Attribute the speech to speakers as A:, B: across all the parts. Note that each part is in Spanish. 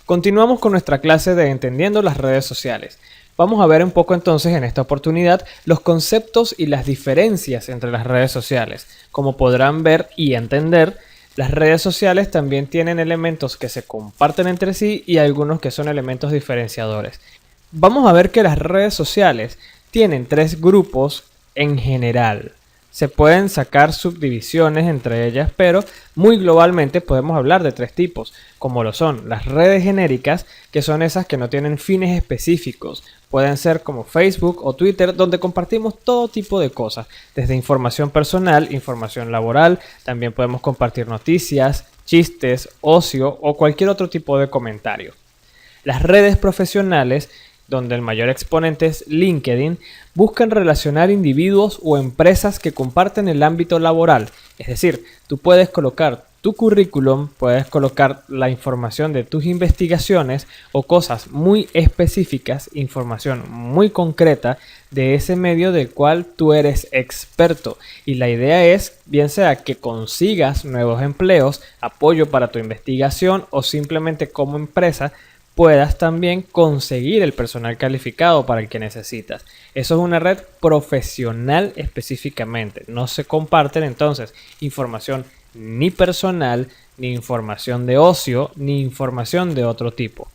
A: Continuamos con nuestra clase de Entendiendo las redes sociales. Vamos a ver un poco entonces en esta oportunidad los conceptos y las diferencias entre las redes sociales. Como podrán ver y entender, las redes sociales también tienen elementos que se comparten entre sí y algunos que son elementos diferenciadores. Vamos a ver que las redes sociales tienen tres grupos en general. Se pueden sacar subdivisiones entre ellas, pero muy globalmente podemos hablar de tres tipos, como lo son las redes genéricas, que son esas que no tienen fines específicos. Pueden ser como Facebook o Twitter, donde compartimos todo tipo de cosas, desde información personal, información laboral, también podemos compartir noticias, chistes, ocio o cualquier otro tipo de comentario. Las redes profesionales, donde el mayor exponente es LinkedIn, buscan relacionar individuos o empresas que comparten el ámbito laboral. Es decir, tú puedes colocar tu currículum, puedes colocar la información de tus investigaciones o cosas muy específicas, información muy concreta de ese medio del cual tú eres experto. Y la idea es, bien sea que consigas nuevos empleos, apoyo para tu investigación o simplemente como empresa, puedas también conseguir el personal calificado para el que necesitas. Eso es una red profesional específicamente. No se comparten entonces información ni personal, ni información de ocio, ni información de otro tipo.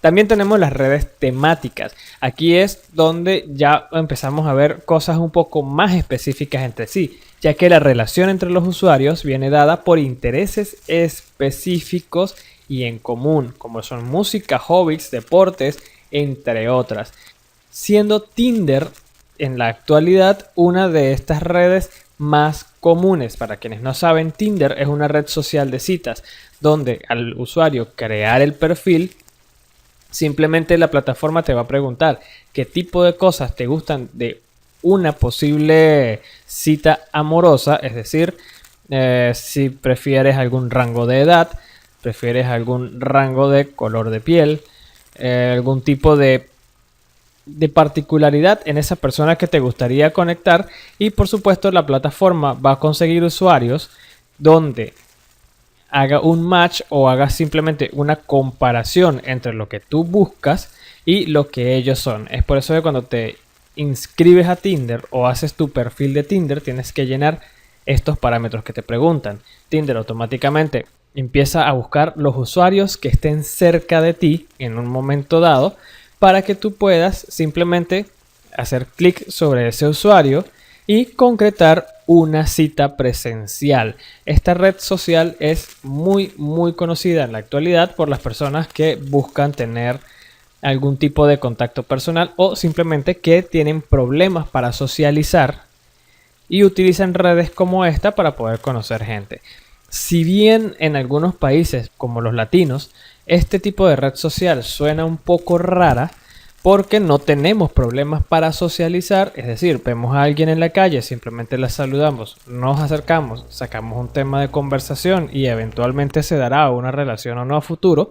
A: También tenemos las redes temáticas. Aquí es donde ya empezamos a ver cosas un poco más específicas entre sí, ya que la relación entre los usuarios viene dada por intereses específicos y en común, como son música, hobbies, deportes, entre otras. Siendo Tinder en la actualidad una de estas redes más comunes. Para quienes no saben, Tinder es una red social de citas, donde al usuario crear el perfil, simplemente la plataforma te va a preguntar qué tipo de cosas te gustan de una posible cita amorosa, es decir, si prefieres algún rango de edad, prefieres algún rango de color de piel, algún tipo de particularidad en esa persona que te gustaría conectar, y por supuesto la plataforma va a conseguir usuarios donde haga un match o haga simplemente una comparación entre lo que tú buscas y lo que ellos son. Es por eso que cuando te inscribes a Tinder o haces tu perfil de Tinder tienes que llenar estos parámetros que te preguntan. Tinder automáticamente empieza a buscar los usuarios que estén cerca de ti en un momento dado para que tú puedas simplemente hacer clic sobre ese usuario y concretar una cita presencial. Esta red social es muy conocida en la actualidad por las personas que buscan tener algún tipo de contacto personal o simplemente que tienen problemas para socializar y utilizan redes como esta para poder conocer gente. Si bien en algunos países como los latinos, este tipo de red social suena un poco rara porque no tenemos problemas para socializar, es decir, vemos a alguien en la calle, simplemente la saludamos, nos acercamos, sacamos un tema de conversación y eventualmente se dará una relación o no a futuro.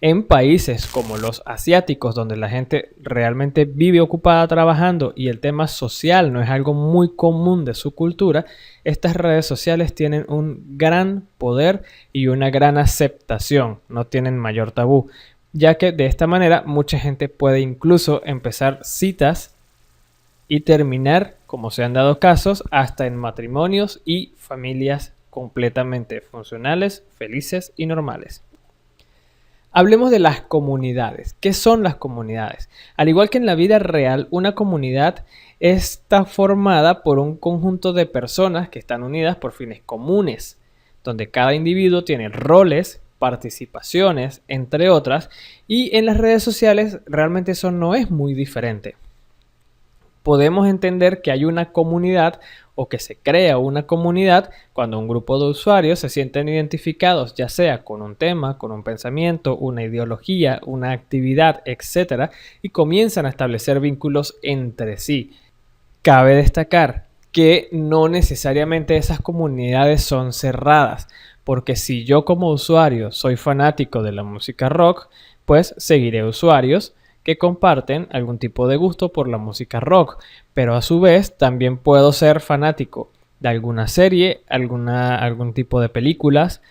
A: En países como los asiáticos, donde la gente realmente vive ocupada trabajando y el tema social no es algo muy común de su cultura, estas redes sociales tienen un gran poder y una gran aceptación, no tienen mayor tabú, ya que de esta manera mucha gente puede incluso empezar citas y terminar, como se han dado casos, hasta en matrimonios y familias completamente funcionales, felices y normales. Hablemos de las comunidades. ¿Qué son las comunidades? Al igual que en la vida real, una comunidad está formada por un conjunto de personas que están unidas por fines comunes, donde cada individuo tiene roles, participaciones, entre otras, y en las redes sociales realmente eso no es muy diferente. Podemos entender que hay una comunidad o que se crea una comunidad cuando un grupo de usuarios se sienten identificados, ya sea con un tema, con un pensamiento, una ideología, una actividad, etc., y comienzan a establecer vínculos entre sí. Cabe destacar que no necesariamente esas comunidades son cerradas, porque si yo como usuario soy fanático de la música rock, pues seguiré usuarios que comparten algún tipo de gusto por la música rock, pero a su vez también puedo ser fanático de alguna serie, algún tipo de películas,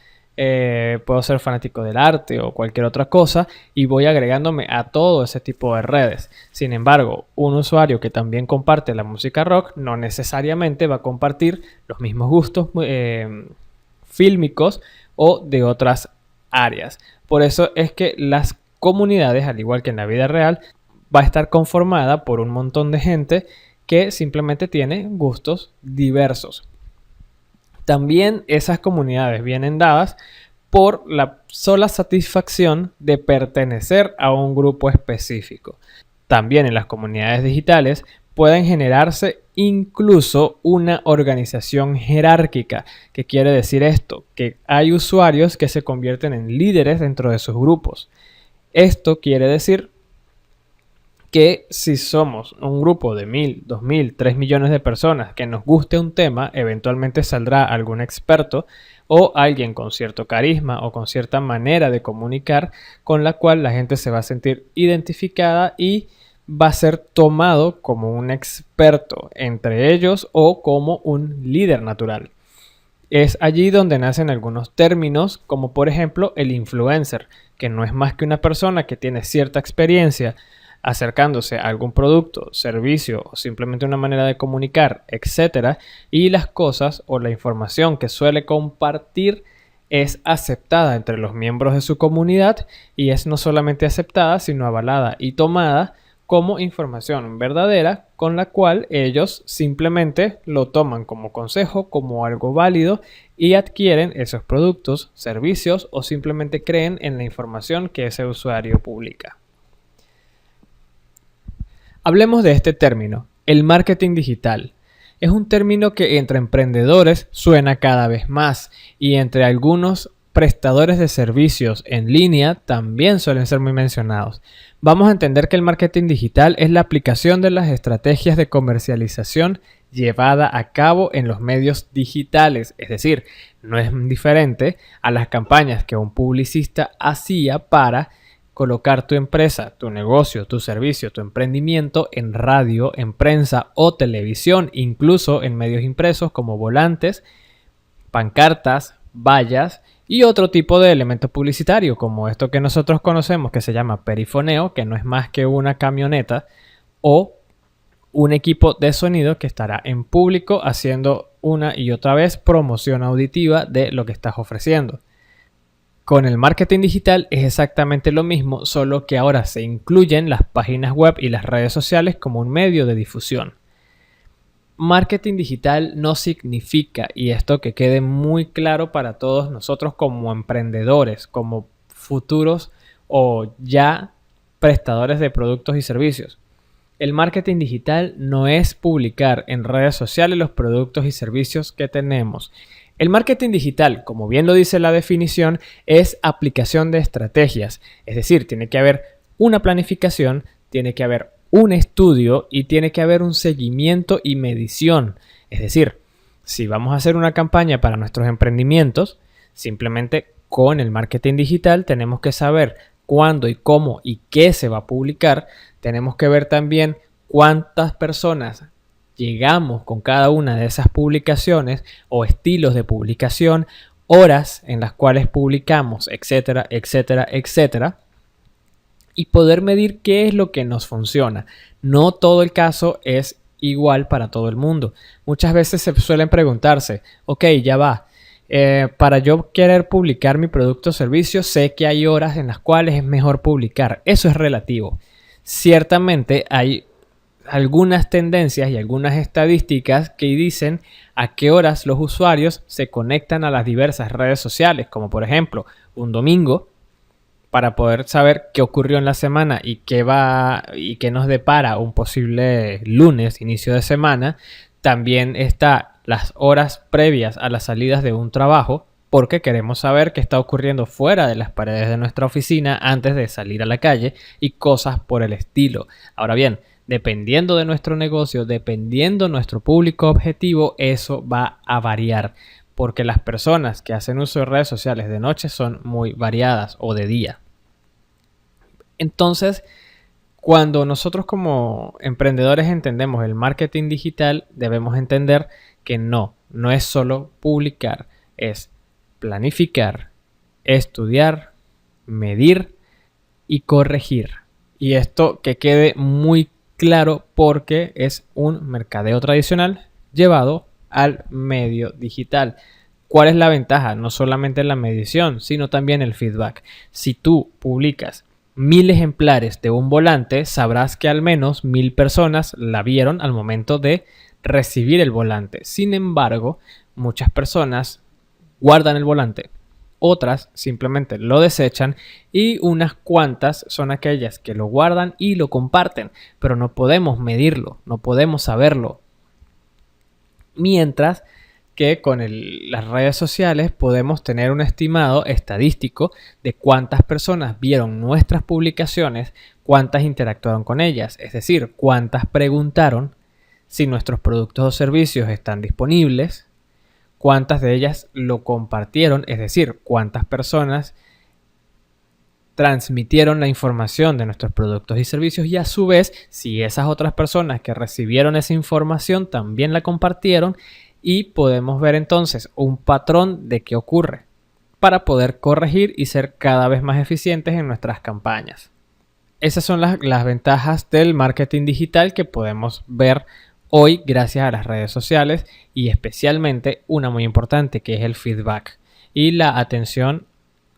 A: puedo ser fanático del arte o cualquier otra cosa y voy agregándome a todo ese tipo de redes. Sin embargo, un usuario que también comparte la música rock no necesariamente va a compartir los mismos gustos fílmicos o de otras áreas. Por eso es que las comunidades, al igual que en la vida real, va a estar conformada por un montón de gente que simplemente tiene gustos diversos. También esas comunidades vienen dadas por la sola satisfacción de pertenecer a un grupo específico. También en las comunidades digitales pueden generarse incluso una organización jerárquica. ¿Qué quiere decir esto? Que hay usuarios que se convierten en líderes dentro de sus grupos. Esto quiere decir que si somos un grupo de 1000, 2000, 3 millones de personas que nos guste un tema, eventualmente saldrá algún experto o alguien con cierto carisma o con cierta manera de comunicar con la cual la gente se va a sentir identificada y va a ser tomado como un experto entre ellos o como un líder natural. Es allí donde nacen algunos términos como por ejemplo el influencer, que no es más que una persona que tiene cierta experiencia acercándose a algún producto, servicio o simplemente una manera de comunicar, etcétera, y las cosas o la información que suele compartir es aceptada entre los miembros de su comunidad y es no solamente aceptada, sino avalada y tomada como información verdadera con la cual ellos simplemente lo toman como consejo, como algo válido y adquieren esos productos, servicios o simplemente creen en la información que ese usuario publica. Hablemos de este término, el marketing digital. Es un término que entre emprendedores suena cada vez más y entre algunos prestadores de servicios en línea también suelen ser muy mencionados. Vamos a entender que el marketing digital es la aplicación de las estrategias de comercialización llevada a cabo en los medios digitales, es decir, no es diferente a las campañas que un publicista hacía para colocar tu empresa, tu negocio, tu servicio, tu emprendimiento en radio, en prensa o televisión, incluso en medios impresos como volantes, pancartas, vallas y otro tipo de elemento publicitario como esto que nosotros conocemos que se llama perifoneo, que no es más que una camioneta o un equipo de sonido que estará en público haciendo una y otra vez promoción auditiva de lo que estás ofreciendo. Con el marketing digital es exactamente lo mismo, solo que ahora se incluyen las páginas web y las redes sociales como un medio de difusión. Marketing digital no significa, y esto que quede muy claro para todos nosotros como emprendedores, como futuros o ya prestadores de productos y servicios. El marketing digital no es publicar en redes sociales los productos y servicios que tenemos. El marketing digital, como bien lo dice la definición, es aplicación de estrategias. Es decir, tiene que haber una planificación, tiene que haber un estudio y tiene que haber un seguimiento y medición. Es decir, si vamos a hacer una campaña para nuestros emprendimientos, simplemente con el marketing digital tenemos que saber cuándo y cómo y qué se va a publicar. Tenemos que ver también cuántas personas llegamos con cada una de esas publicaciones o estilos de publicación, horas en las cuales publicamos, etcétera, etcétera, etcétera. Y poder medir qué es lo que nos funciona. No todo el caso es igual para todo el mundo. Muchas veces se suelen preguntarse, ok, ya va. Para yo querer publicar mi producto o servicio, sé que hay horas en las cuales es mejor publicar. Eso es relativo. Ciertamente hay algunas tendencias y algunas estadísticas que dicen a qué horas los usuarios se conectan a las diversas redes sociales, como por ejemplo un domingo, para poder saber qué ocurrió en la semana y qué nos depara un posible lunes, inicio de semana. También está las horas previas a las salidas de un trabajo, porque queremos saber qué está ocurriendo fuera de las paredes de nuestra oficina antes de salir a la calle y cosas por el estilo. Ahora bien, dependiendo de nuestro negocio, dependiendo de nuestro público objetivo, eso va a variar, porque las personas que hacen uso de redes sociales de noche son muy variadas o de día. Entonces, cuando nosotros como emprendedores entendemos el marketing digital, debemos entender que no es solo publicar, es planificar, estudiar, medir y corregir. Y esto que quede muy claro porque es un mercadeo tradicional llevado al medio digital. ¿Cuál es la ventaja? No solamente la medición, sino también el feedback. Si tú publicas 1000 ejemplares de un volante, sabrás que al menos 1000 personas la vieron al momento de recibir el volante. Sin embargo, muchas personas guardan el volante, otras simplemente lo desechan y unas cuantas son aquellas que lo guardan y lo comparten, pero no podemos medirlo, no podemos saberlo. Mientras que con las redes sociales podemos tener un estimado estadístico de cuántas personas vieron nuestras publicaciones, cuántas interactuaron con ellas, es decir, cuántas preguntaron si nuestros productos o servicios están disponibles, cuántas de ellas lo compartieron, es decir, cuántas personas transmitieron la información de nuestros productos y servicios y a su vez si esas otras personas que recibieron esa información también la compartieron, y podemos ver entonces un patrón de qué ocurre para poder corregir y ser cada vez más eficientes en nuestras campañas. Esas son las ventajas del marketing digital que podemos ver hoy gracias a las redes sociales y especialmente una muy importante que es el feedback y la atención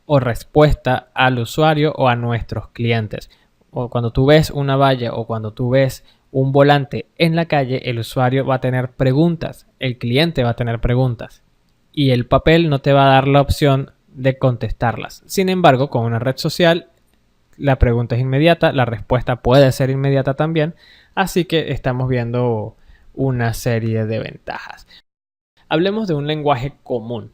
A: o respuesta al usuario o a nuestros clientes. O cuando tú ves una valla o cuando tú ves un volante en la calle, el usuario va a tener preguntas, el cliente va a tener preguntas y el papel no te va a dar la opción de contestarlas. Sin embargo, con una red social, la pregunta es inmediata, la respuesta puede ser inmediata también, así que estamos viendo una serie de ventajas. Hablemos de un lenguaje común.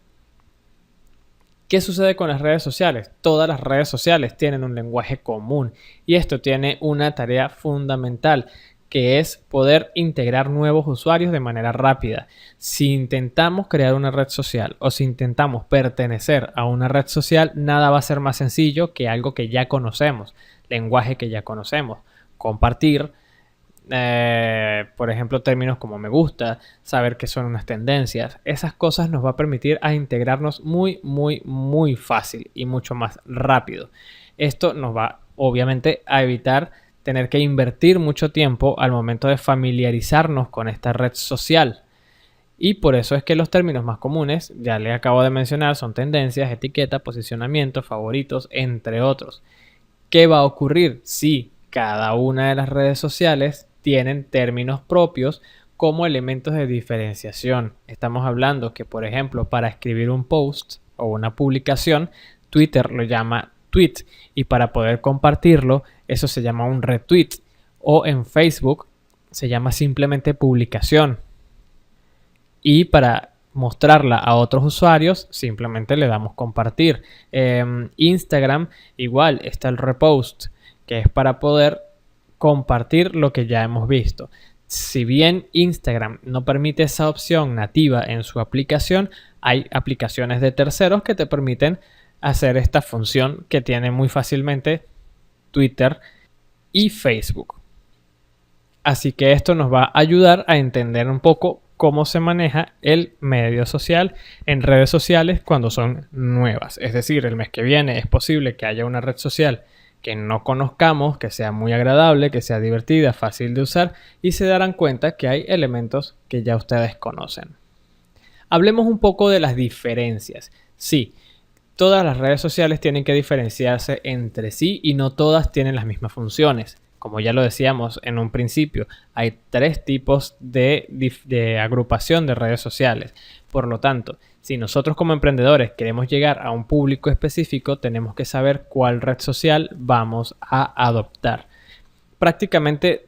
A: ¿Qué sucede con las redes sociales? Todas las redes sociales tienen un lenguaje común y esto tiene una tarea fundamental, que es poder integrar nuevos usuarios de manera rápida. Si intentamos crear una red social o si intentamos pertenecer a una red social, nada va a ser más sencillo que algo que ya conocemos, lenguaje que ya conocemos. Compartir, por ejemplo, términos como me gusta, saber qué son unas tendencias, esas cosas nos va a permitir a integrarnos muy fácil y mucho más rápido. Esto nos va obviamente a evitar tener que invertir mucho tiempo al momento de familiarizarnos con esta red social. Y por eso es que los términos más comunes, ya les acabo de mencionar, son tendencias, etiqueta, posicionamiento, favoritos, entre otros. ¿Qué va a ocurrir si cada una de las redes sociales tienen términos propios como elementos de diferenciación? Estamos hablando que, por ejemplo, para escribir un post o una publicación, Twitter lo llama tweet y para poder compartirlo, eso se llama un retweet, o en Facebook se llama simplemente publicación. Y para mostrarla a otros usuarios, simplemente le damos compartir. Instagram igual está el repost, que es para poder compartir lo que ya hemos visto. Si bien Instagram no permite esa opción nativa en su aplicación, hay aplicaciones de terceros que te permiten hacer esta función que tiene muy fácilmente Twitter y Facebook. Así que esto nos va a ayudar a entender un poco cómo se maneja el medio social en redes sociales cuando son nuevas. Es decir, el mes que viene es posible que haya una red social que no conozcamos, que sea muy agradable, que sea divertida, fácil de usar y se darán cuenta que hay elementos que ya ustedes conocen. Hablemos un poco de las diferencias. Sí, todas las redes sociales tienen que diferenciarse entre sí y no todas tienen las mismas funciones. Como ya lo decíamos en un principio, hay 3 tipos de agrupación de redes sociales. Por lo tanto, si nosotros como emprendedores queremos llegar a un público específico, tenemos que saber cuál red social vamos a adoptar. Prácticamente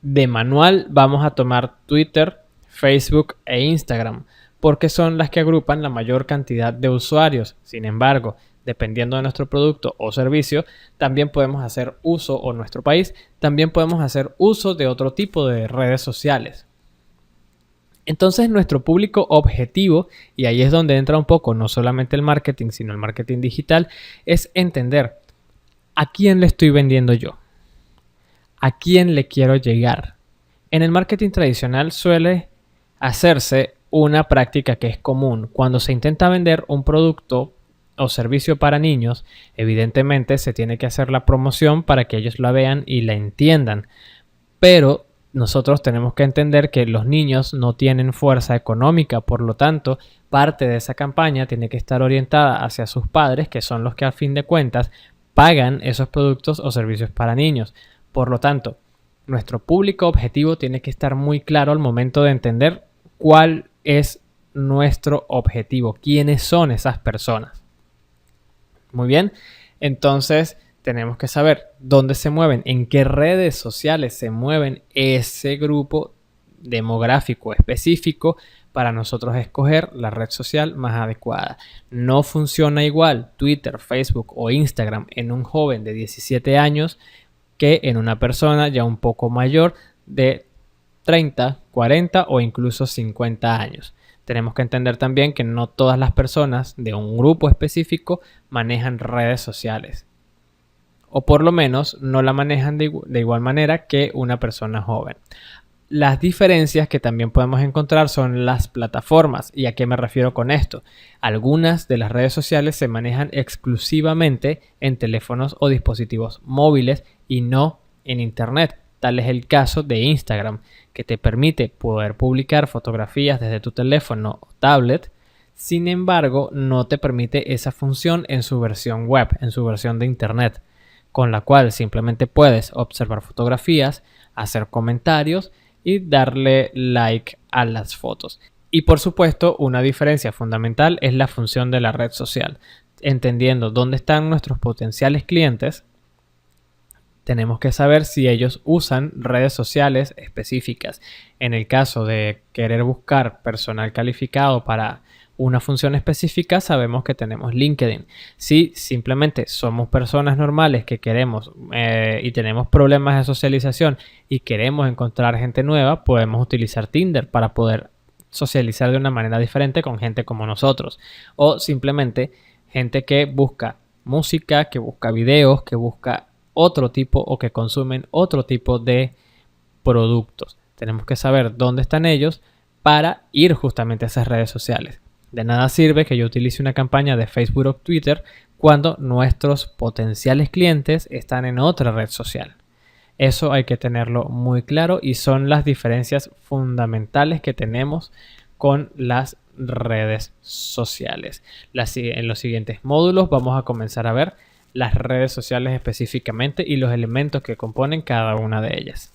A: de manual vamos a tomar Twitter, Facebook e Instagram, porque son las que agrupan la mayor cantidad de usuarios. Sin embargo, dependiendo de nuestro producto o servicio, también podemos hacer uso, o nuestro país, también podemos hacer uso de otro tipo de redes sociales. Entonces, nuestro público objetivo, y ahí es donde entra un poco no solamente el marketing, sino el marketing digital, es entender a quién le estoy vendiendo yo, a quién le quiero llegar. En el marketing tradicional suele hacerse una práctica que es común. Cuando se intenta vender un producto o servicio para niños, evidentemente se tiene que hacer la promoción para que ellos la vean y la entiendan. Pero nosotros tenemos que entender que los niños no tienen fuerza económica, por lo tanto, parte de esa campaña tiene que estar orientada hacia sus padres, que son los que a fin de cuentas pagan esos productos o servicios para niños. Por lo tanto, nuestro público objetivo tiene que estar muy claro al momento de entender cuál es nuestro objetivo, quiénes son esas personas. Muy bien, entonces tenemos que saber dónde se mueven, en qué redes sociales se mueven ese grupo demográfico específico para nosotros escoger la red social más adecuada. No funciona igual Twitter, Facebook o Instagram en un joven de 17 años que en una persona ya un poco mayor de 30, 40 o incluso 50 años. Tenemos que entender también que no todas las personas de un grupo específico manejan redes sociales. O por lo menos no la manejan de igual manera que una persona joven. Las diferencias que también podemos encontrar son las plataformas. ¿Y a qué me refiero con esto? Algunas de las redes sociales se manejan exclusivamente en teléfonos o dispositivos móviles y no en internet. Tal es el caso de Instagram, que te permite poder publicar fotografías desde tu teléfono o tablet. Sin embargo, no te permite esa función en su versión web, en su versión de internet, con la cual simplemente puedes observar fotografías, hacer comentarios y darle like a las fotos. Y por supuesto, una diferencia fundamental es la función de la red social. Entendiendo dónde están nuestros potenciales clientes, tenemos que saber si ellos usan redes sociales específicas. En el caso de querer buscar personal calificado para una función específica, sabemos que tenemos LinkedIn. Si simplemente somos personas normales que queremos y tenemos problemas de socialización y queremos encontrar gente nueva, podemos utilizar Tinder para poder socializar de una manera diferente con gente como nosotros. O simplemente gente que busca música, que busca videos, que busca otro tipo o que consumen otro tipo de productos. Tenemos que saber dónde están ellos para ir justamente a esas redes sociales. De nada sirve que yo utilice una campaña de Facebook o Twitter cuando nuestros potenciales clientes están en otra red social. Eso hay que tenerlo muy claro y son las diferencias fundamentales que tenemos con las redes sociales. En los siguientes módulos vamos a comenzar a ver las redes sociales específicamente y los elementos que componen cada una de ellas.